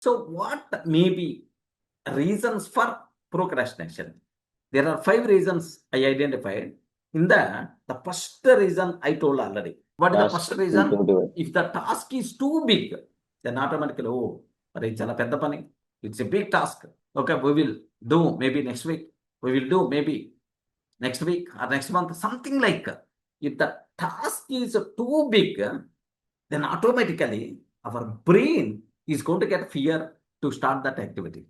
So what may be reasons for procrastination? There are 5 reasons I identified. In that, the first reason I told already. What is the first reason? If the task is too big, then automatically, oh, it's a big task. Okay, we will do maybe next week. We will do maybe next week or next month, something like. If the task is too big, then automatically our brain is going to get fear to start that activity.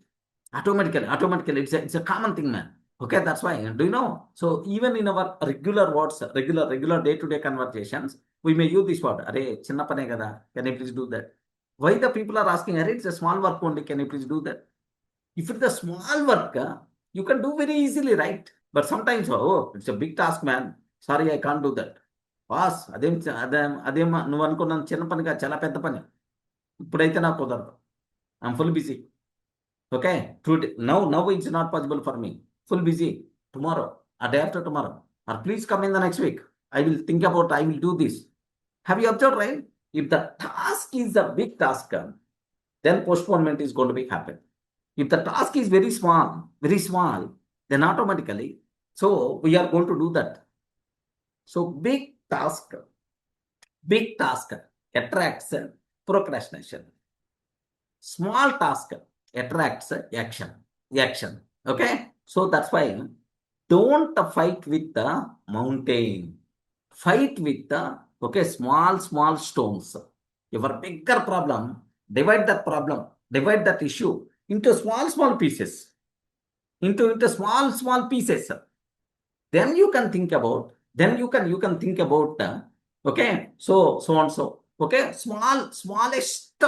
Automatically, it's a common thing, man. Okay, that's why. Do you know? So even in our regular words, regular day-to-day conversations, we may use this word. Arey, chinna pane kada. Can you please do that? Why the people are asking? Arey, it's a small work only. Can you please do that? If it's a small work, you can do very easily, right? But sometimes, oh, it's a big task, man. Sorry, I can't do that. Boss అదేం నువ్వు అనుకున్నాను చిన్న పనిగా చాలా పెద్ద పని ఇప్పుడైతే నాకు కుదరదు I'm full busy okay today now it's not possible for me full busy tomorrow a day after tomorrow or please come in the next week I will think about I will do this have you observe right if the task is a big task then postponement is going to be happen. If the task is very small, then automatically, so we are going to do that. So big task attracts procrastination. Small task attracts action. Okay, so that's why don't fight with the mountain. Fight with the small stones. Your bigger problem, divide that issue into small pieces. Into small pieces. Then you can think about. Then you can think about. Okay, so and so. Okay, smallest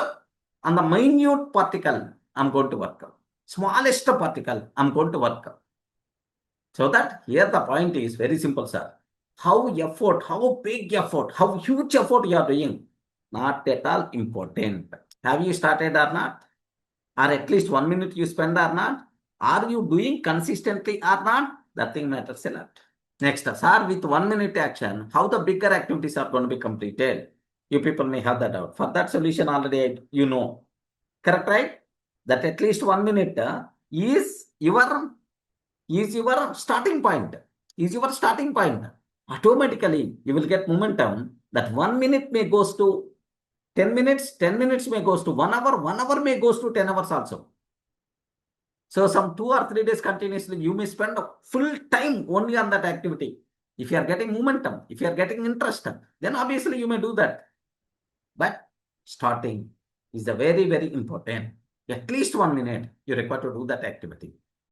on the minute particle. I'm going to work. Smallest particle. I'm going to work. So that here the point is very simple, sir. How big effort, how huge effort you are doing, not at all important. Have you started or not? Or at least 1 minute you spend or not? Are you doing consistently or not? That thing matters a lot. Next, sir, with 1 minute action, how the bigger activities are going to be completed? You people may have that doubt. For that solution already you know. Correct, right? That at least 1 minute is your starting point. Automatically, you will get momentum. That 1 minute may goes to 10 minutes, 10 minutes may goes to 1 hour, 1 hour may goes to 10 hours also. So some 2 or 3 days continuously, you may spend full time only on that activity. If you are getting momentum, if you are getting interest, then obviously you may do that. But starting is a very, very important. At least 1 minute you require to do that activity.